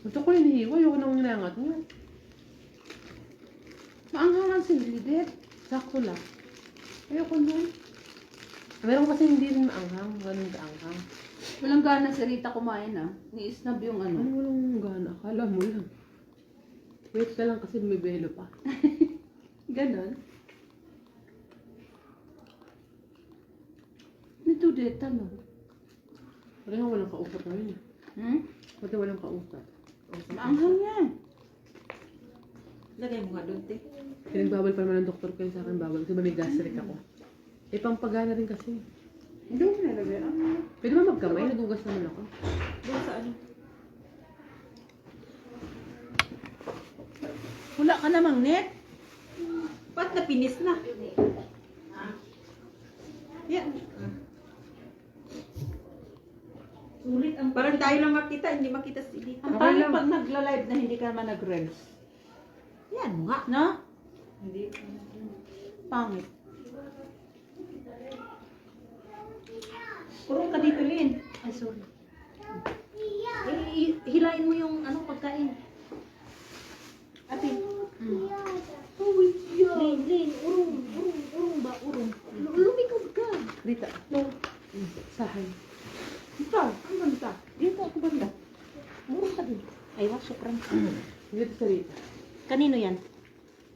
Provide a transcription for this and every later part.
Gusto ko hinihiwa. Ayoko nang ninangat nyo. Maanghangan si Lidet. Sakto lang. Ayoko nun. Meron kasi hindi rin maanghang. Ganun kaanghang. Walang gana si Rita kumain ah. Ni-snub yung ano. Ano walang gana? Akala mo lang. Wait ka lang kasi bumibelo pa. Ganon. Nito deta no. Pati nga walang kausap ngayon. Pati walang kausap. Maanghang yan. Lagay mo nga doon, te. Pinagbawal pa naman ng doktor ko yun sa akin. Bawal kasi may gastric ako. Eh, pampagana rin kasi. Hindi mo nilagay. Pwede ba magkamay? Nagugas naman ako. Doon sa ano? Wala ka namang net. Ba't napinis na? Yan. Sulit ang Parang tayo lang makita, hindi makita si Dita. Ang pangit pag nagla-live na hindi ka naman nag-reels. Yan mo nga. No? Hindi. Pangit. Kurong ka dito, Lin. Ay, sorry. Eh, hilain mo yung ano pagkain. Ate. Lin, urong ba, urong. Lumikod ka. Rita. No. Sahay. Ito. Ang banda. Dito ako banda. Urong ka din. Ay, wag, sobrang. Dito sa Rita. Kanino yan?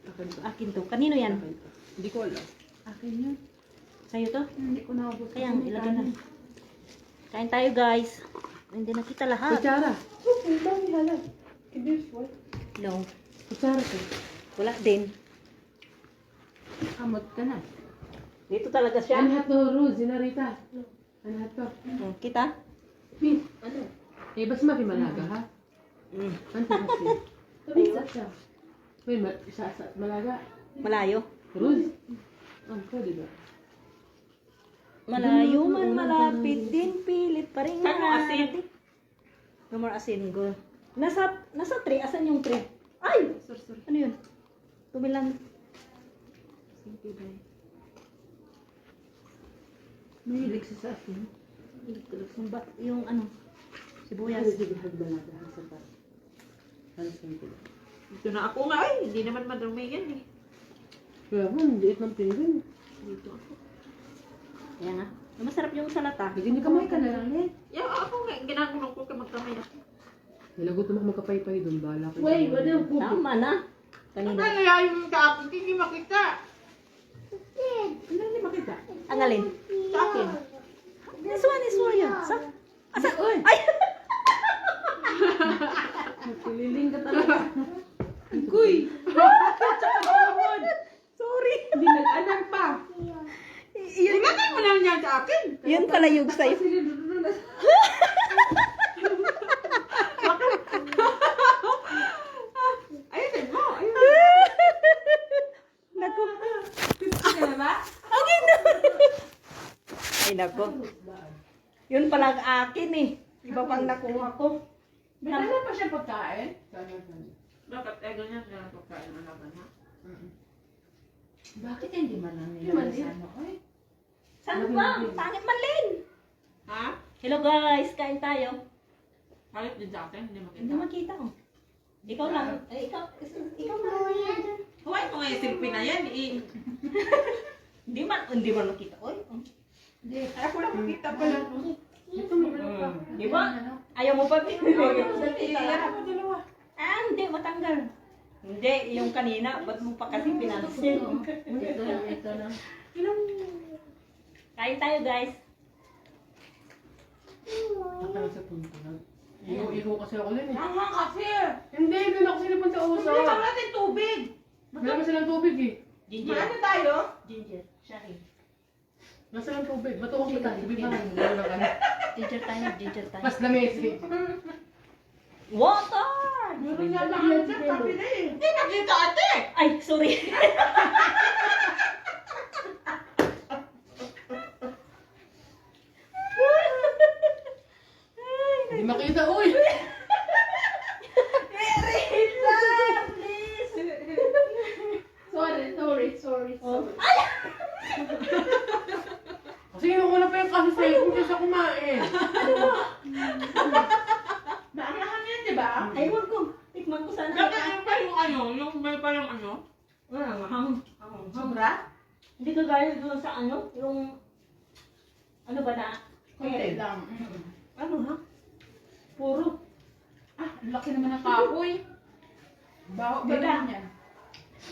Akin to. Akin to. Kanino yan? Akin to. Hindi ko alam. Akin yun. Sa'yo to? Hindi ko naubos. Kaya ilagay na. Kain tayo, guys. Hindi na kita lahat. Kutsara. Ang dami halag. Ibig No. Kutsara ko. Wala din. Kamot ka na. Dito talaga siya. Anahat to, Rose. Yun na Rita. Anahat to. Kita? Ano? Eh, bas mapi malaga, ha? Anto kasi. Tumisa siya. May isa sa malaga. Malayo. Rose. Ang pwede ba? Malayo man, malapit din, pilit pa rin. Saan mo asin? No more asin, go. Nasa tray, asan yung tray? Ay! Sorry. Ano yun? Tumilan. Sige, bye. Mahilig siya sa akin. Yung ano, sibuyas. Sige, hagbalaga. Hasan pa. Hasan ko. Ito na ako nga, ay, hindi naman madumi yan eh. Kaya mo, ang liit ng pinggan. Dito ako. Ayan nga. Masarap yung salata. Hindi kamay ka na lang, eh. Yung ako nga, ginagulo ko ka magkamay ako. Nilagot naman magkapay-pay doon. Bala ko. Wait, what the- Tama na. Kanina. yung sa akin? Hindi makita. Hindi makita. Ang alin? Sa akin. This one is for you. Sa? Asa? Uy. Ay! Pililing ka talaga. Kuy. Sorry. Hindi nag-anak pa. Yun, Ilagay mo lang yan sa akin. yun pala yung sa'yo. Ayun mo. Ayun. Naku. Kaya ba? Okay na. Ay, naku. Yun pala ang akin eh. Iba pang nakuha ko. Binala pa siya pagkain? Bakit eh, ganyan na pagkain na naman ha? Bakit hindi man lang Hindi man nila din. sa ano? Ay. Saan ba? Pangit man Lin. Ha? Hello guys, kain tayo. Halit din sa akin, hindi Hindi makita. makita ko. Ikaw lang. Eh, ikaw lang. Huwag mo nga yung silpi na yan. Hindi man makita. Oy. Hindi. Ako lang makita pala. Ito mo pa. Di ba? Ayaw mo pa. Ano mo dalawa? Ah, hindi. Matanggal. Hindi. Yung kanina. Ba't mo pa kasi pinansin? Ito na. Kain tayo guys. Akala sa punta. Iko kasi ako din eh. Tama kasi. Hindi, doon ako sinipon sa uso. Hindi ka natin tubig. Wala pa silang tubig eh. Ginger. Maano tayo? Ginger. Shahi. Nasa lang tubig. Bato ko sa tubig pa. Wala ka na. Ginger tayo. Ginger tayo. Mas lamesi. Water! Meron nga lang yan sa kabila eh. Hindi nakita ate. Ay, sorry. Hindi makita, uy! Rita, please. Sorry. Kasi kinukuha pa yung kaso sa'yo kung siya kumain. Maanahan yan, di ba? Aywan ko. Tikman ko sana. Dapat yung pa yung ano, yung may parang ano. Sobra? Hindi ka gaya doon sa ano, yung ano ba na? Konti lang. Ano ha? Puro. Ah, ang laki naman ng kahoy. Baho ba Diba? naman yan?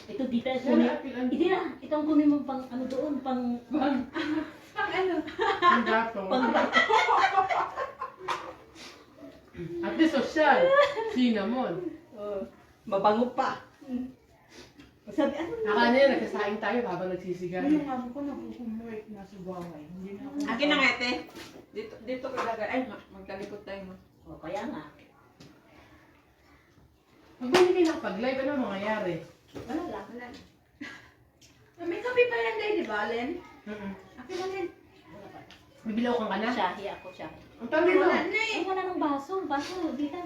Ito dito. Kunin. Hindi na. Itong kunin mo pang ano doon. Pang Ano? Ang gato. pang At least social. Cinnamon. mabango pa. Sabi, ano na? Akala niya nagkasaing tayo habang nagsisigaw. Yung amo ko nag-homework na sa baway. Hindi na ako. Akin na nga, ate. Dito ko ilagay. Ay, magkalikot tayo mo. O, kaya nga. Pag ba hindi kayo nakapag-live, ano mangyayari? Wala lang. Wala. May kape pa yan dahil, di ba, Len? Akin na rin. Wala pa. Bibilaw ka na? Shahi ako, shahi. Ang tawag nito. Wala na eh. Ay, wala ng baso. Baso, dito.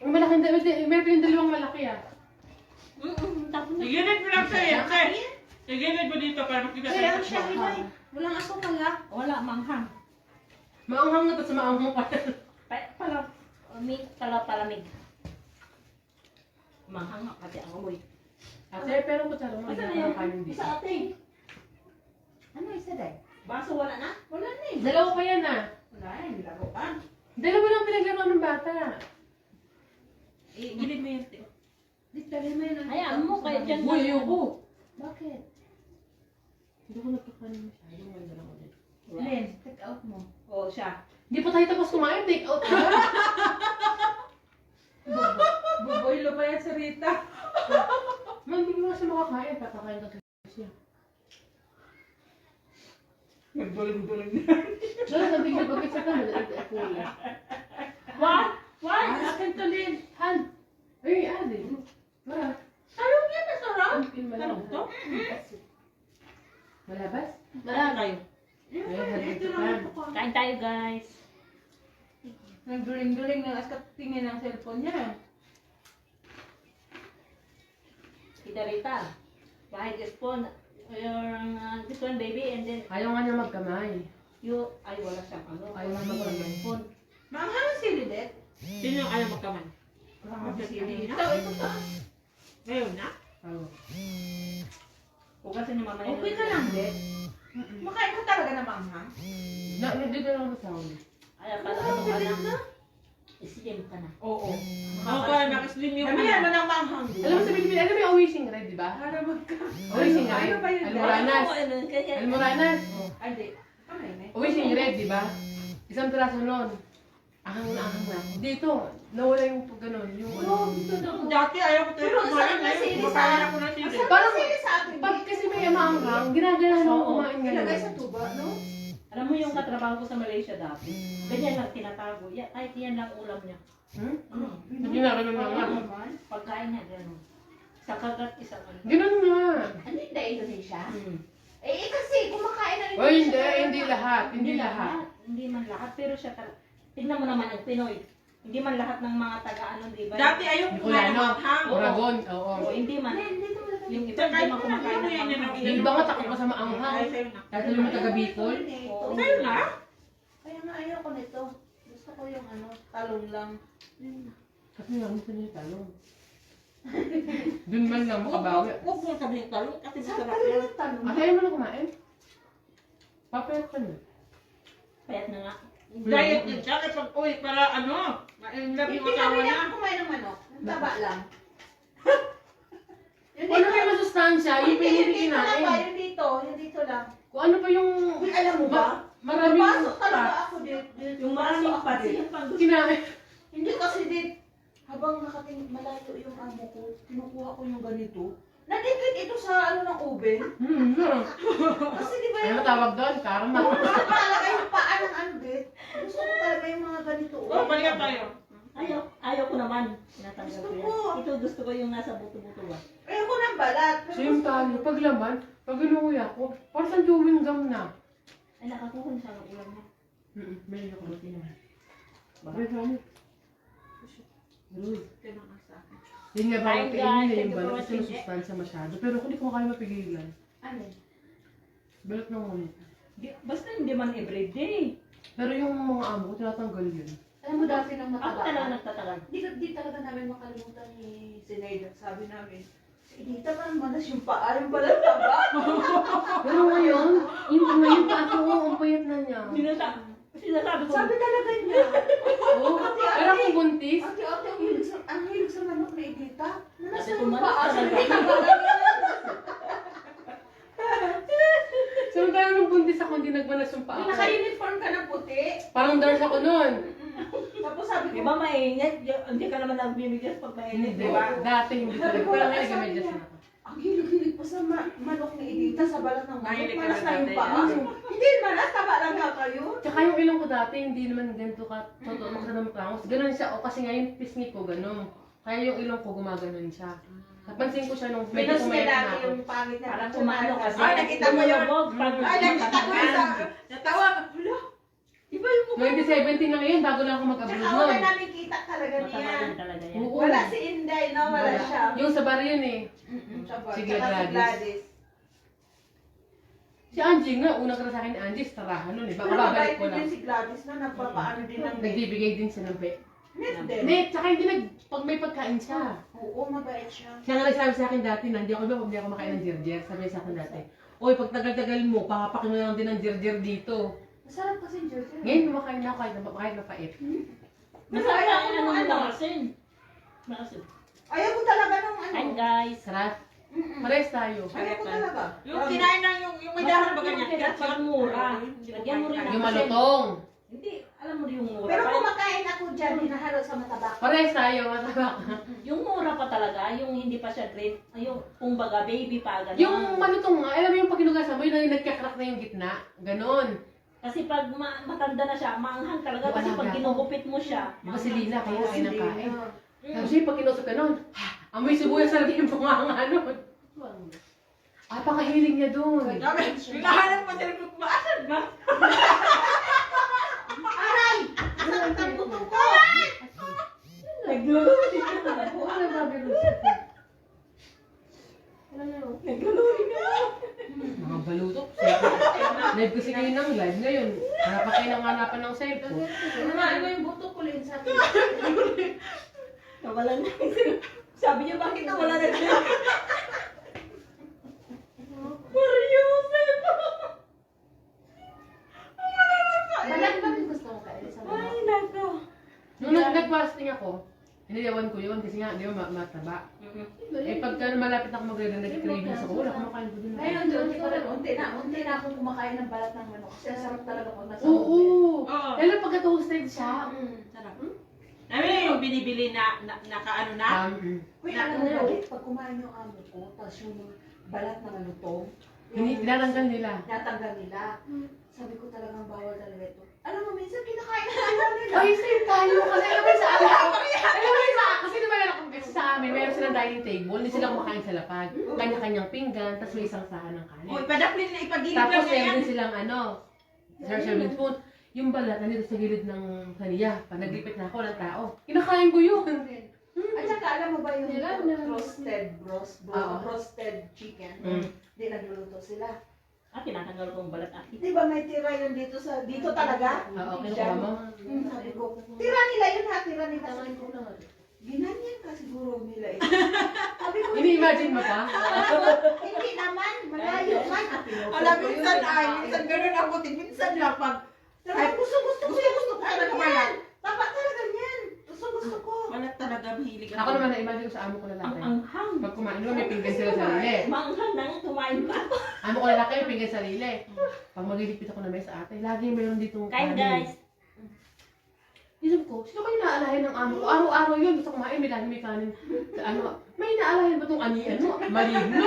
Ang malaking meron yung dalawang malaki ah. Tapos na. Iginit mo lang sa'yo, ate. Iginit mo dito para makita Kaya ang sa'yo. siya iba eh. Walang ako pala. Wala, manghang. Maanghang na to sa maanghang pa. Palamig. Manghang nga kasi ang amoy. Ate, pero kutsara mo, Asa hindi na ako yun? kain dito. Isa ate. Ano isa dahil? Baso wala na? Wala na eh. Dalawa pa yan ah. Wala eh, nilaro ka. Dalawa lang pinaglaro ng bata. Iginit mo yun, ate. Di tali mo yun. Hayaan mo, kaya dyan Uy, ayoko. Bakit? Hindi ko nagkakanin masyado. Wala lang ulit. Len, take out mo. O, siya. Hindi pa tayo tapos kumain. Take out na. Buboylo pa yan sa Rita. Man, hindi ko nga siya makakain. Papakain ka siya. Nagduling-duling na. Dala, nabigla bakit sa kanya. Kuya. What? What? Akin to, Lin. Han. Ay, ate. Mara. Talong yan, masarap. Talong to? Malabas? Wala kayo. Ay, halit Ito ka. lang ito ka. Kain tayo, guys. Nagduling-duling na at tingin ng cellphone niya. Tita Rita. Kahit spoon, your this one baby, and then Ayaw nga niya magkamay. you, ay wala siyang ano. Ayaw nga magkamay. Spoon. Maanghang ang sili, Det. Sino yung ayaw magkaman? Ito, ito to. Ngayon na? Oo. Hugasan niyo mamaya. Okay ka lang, Det. Makain ko talaga na maanghang. Dito lang sa sound. Ay, pala ano ka na. Islim ka na. Oo. Okay, nakislim yung Sabihan mo ng maanghang. Alam mo sa Pilipino, alam mo yung wishing red, di ba? Para magka. Wishing red. Ano ba yun? Almoranas. Almoranas. Ay, di. Kamay na. Wishing red, di ba? Isang piraso nun. Ahang na. Dito, nawala yung gano'n. Yung Dati ayaw ko tayo Pero ang sarap na sili sa- Makain ako ng sili. Parang Sili sa akin. pag kasi may maanghang, ginaganahan ako Oo. kumain Ilagay sa ngayon. tuba, no? Alam mo yung katrabaho ko sa Malaysia dati? Ganyan lang tinatago. Kahit yan lang ulam niya. Hmm? Mm. Hindi na, ganun na nga. naman. Pagkain niya, gano'n. Sa kagat, isang ano. Ganun nga. Ano yung Indonesia? Mm. Eh, kasi kumakain na O hindi lahat. Hindi lahat. Hindi man lahat, pero siya talaga. Tignan mo naman ang Pinoy. Hindi man lahat ng mga taga-ano, di ba? Dati ayaw ko kumain ng Bicolano, maghang. Oragon, oo. O, hindi man. Hindi ko Yung iba, Tsaka hindi man kumakain ng yun, yun, mga. yun, Yung iba nga takot pa sa maanghang. Ay, sa'yo na. Kahit alam mo taga Bicol. Oo. Sa'yo na? Kaya nga ayaw ko nito. Gusto ko yung ano, talong lang. Kasi nga, gusto niya yung talong. Doon man lang makabawi. Huwag mo sabihin talong kasi Sarap masarap talaga yan. ng talong. Ate, ayaw mo na kumain? Papayat ka na. Payat na nga. Diet din siya kapag uwi para ano, ma-inlove yung Hindi asawa kami niya. na kumain ng manok. Ang taba lang. Yun Kung ano kayo masustansya, yung pinili dito lang ba? kinain. Yung dito. Yung dito lang. Kung ano pa yung... Uy, alam mo ba? Maraming Napasok talaga ako dito. Yung maraming pati, yung pang gusto. kinain. Hindi kasi dit. Habang nakating malayo yung amo ko, kinukuha ko yung ganito. Nadikit ito sa ano ng oven. Kasi di ba Ano yung... tawag doon? Karma. Talaga yung paa ng ano dit. Gusto ko talaga yung mga ganito. Oh, balikan tayo. Ayaw ko naman. Tinatanggal ko Gusto yan. ko. Ito gusto ko yung nasa buto-buto ba. Ayoko ng balat. Pero Same gusto ko- tayo. Pag laman, pag inuwi ako, parang saan chewing gum na. Ay, nakakuha na siya ng ulam niya. May ako roti naman. Ba? May kami. Rude. Tinanong sa akin. Yun nga ba, Bye, kainin guys. na Thank yung you for balat kasi watching. masustansya masyado. Pero kung di ko kaya mapigilan, Ano? balat na muna. Basta hindi man everyday. Pero yung mga amo ko, tinatanggal yun. Alam mo dati nang Ako talaga mataba. nagtatagal. Di talaga namin makalimutan ni Sineida. Sabi namin, si Edita parang manas yung paa, yung pala taba. Pero ngayon, ngayon pa ako, ang payat na niya. Sinasabi ko. Sabi talaga niya. Oo, pero kung buntis, Ate, ang hilig sa manok na Edita. Manas Sabi na ko, yung manas paa. talaga. Sabi niya, parang samantala nung buntis ako, hindi nagmanas yung paa ko. naka-uniform ka ng puti. Parang nurse ako nun. Tapos sabi Di ko, ba mainit? Hindi ka naman nagbibigyan pag mainit, di ba? Dati hindi Sabi talaga. ko, Pero ngayon sabi nag-medyas niya, na ako. ang hilig-hilig pa sa manok ni Edita sa balat ng manok. Mahilig ka Manas na na yung dati. paa. Hindi manas, taba lang nga kayo. Tsaka yung ilong ko dati, hindi naman ganito ka, totoo makadamang prangos. Ganun siya, o kasi ngayon pisngi ko, ganun. Kaya yung ilong ko gumaganon siya. Napansin ko siya nung medyo Pinos niya pumayat na dati ako. yung pangit na Parang picture kumano natin. kasi. Ay, nakita mo yun? Ay, nakita ko yun sa... Natawa ka. Wala. Iba yung mukha. 2017 na ngayon, bago lang ako mag-abroad Tsaka nun. wala namin kita talaga Mataba niya. din talaga yan. Oo. Wala si Inday, no? Wala siya. Yung sa bar yun eh. Tsaka Sige, si Gladys. Gladys. Si Angie nga, unang ka sa akin ni Angie, tarahan nun eh. Baka Pero babalik mabait ko lang. din si Gladys na nagpapaano din ng Nagbibigay din siya ng pet. net din. Hindi, tsaka hindi pag may pagkain siya. Oo, mabait siya. Siya nga nagsabi sa akin dati, na hindi ako makain ng jirjer. Sabi niya sa akin dati, Uy, pag tagal-tagal mo, papapakin mo lang din ng jirjer dito. Masarap kasi yung Jersey. Ngayon, kumakain na ako kahit mapait. Masarap ayaw ang ko ano nung ng ano. maasin. Maasin. Ayaw ko talaga nung ano. Hi guys. Sarap. Mm-mm. Pares tayo. Ayaw ko talaga. Yung kinain na yung may dahon ba ganyan? Masarap pag mura. Lagyan mo rin ng Yung asin. malutong. Hindi, alam mo rin yung mura. Pero Parang- kumakain ako dyan, hinahalo sa mataba. Pares tayo, mataba ka. Yung mura pa talaga, yung hindi pa siya green, yung kumbaga baby pa, gano'n. Yung malutong nga, alam mo yung pag hinugasan mo, yun yung nagkakrak na yung gitna. Ganon. Kasi pag matanda na siya, maanghang talaga. Kasi Yung pag alaga. ginugupit mo siya, Di ba si Lina, kaya kain ng kain. Mm. Tapos yung pag kinusap ka nun, amoy sibuyas sa lagi yung panganga nun. Pakahiling niya dun. Hinahanap mo sila kung maasan ba? Aray! Masakit ang buto ko! Nagluluti ka. Oo, nagbabirusa ko. Nagluluti ka. Mga balutok. Live kasi kayo ng live ngayon. Harap pa kayo ng hanapan ng cellphone. Kumain mo yung buto ko, Linsa. Nawalan na. Sabi niya, bakit nawala na siya? Mariusip! Balat ba yung gusto mo kain sa Ay, manok? nako. Nung nag-fasting ako, iniyawan ko yun kasi nga, di ba, mataba. Eh, pagka malapit ako magre nag-cravings ako, wala kumakain ko din. Ngayon, unti na akong kumakain ng balat ng manok. Kasi ang sarap talaga kung nasa Oo! Oo. Lalo pagka toasted siya. Sarap. Namin yung binibili na nakaano na. Uy, alam mo ba, pag kumain yung amo ko, tapos yung balat ng malutong, Tinatanggal nila. Natanggal nila. Sabi ko talagang bawal talaga ito. Alam mo, minsan kinakain na nila. Ay, same tayo. Kasi alam mo sa amin. Alam mo sa kasi diba kasi sa amin, meron silang dining table, hindi sila kumakain sa lapag. Kanya-kanyang pinggan, tapos may isang sahan ng kanin. O, ipadapli na ipagilid Tapos lang meron yan. din silang serving spoon. Yung balat, nandito sa gilid ng kaniya. Pag naglipit na ako, walang tao. Kinakain ko yun. At saka alam mo ba yung Nila, roasted chicken? Mm. Hindi nagluluto sila. Tinatanggal ko ang balat akin. Di ba may tira yun dito talaga? Oo, kinukuha mo. Sabi ko, tira nila yun ha, tira nila. Sabi ko, ginanyan ka siguro nila eh. Sabi ko, Ini-imagine mo pa? hindi naman, malayo man. Alam, minsan ay, minsan ganun ako din. Minsan lang pag, Ay, gusto ko talaga yan. balat. Tama talaga yan. Gusto ko. Balat talaga mahilig Ako naman, na-imagine ko sa amo ko Ang lalaki. anghang. Pag kumain, di ba may pinggan sila sa sarili. Maanghang na nga, kumain pa. Amo ko lalaki, may pinggan sa sarili. Pag maglilipit ako na mesa ate, lagi meron ditong Kain guys. Isip ko, sino ba yung naalahin ng amo ko? Araw-araw yun, gusto kumain, may lagi may kanin. May naalahin ba itong maligno?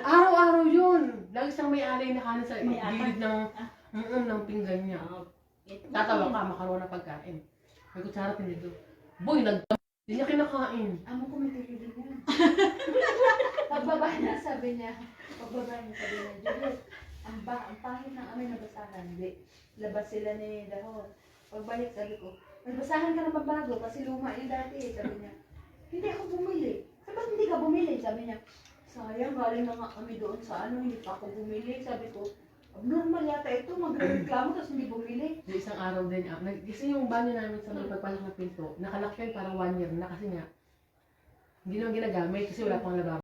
Araw-araw yun. Lagi siyang may alay na kanin sa May gilid ng pinggan niya. Tatawa ka, makaroon na pagkain. May kutsara tinidor. Boy, hindi niya kinakain. Amo ko may tigil yan. Pagbaba niya, sabi niya, Juliet, ang pangit ng amoy na basahan. Hindi, labas sila ni Dahon. Pagbalik, sabi ko, magbasahan ka na babago kasi luma yun dati. Sabi niya, hindi ako bumili. Sabi, ba't hindi ka bumili? Sabi niya, sayang, galing na nga kami doon sa hindi pa ako bumili. Sabi ko, Abnormal yata ito, magreklamo tapos hindi bumili. Yung isang araw din, kasi yung banyo namin sa may pagpasok ng pinto, nakalak yun parang 1 year na kasi nga, hindi naman ginagamit kasi wala pang lababo.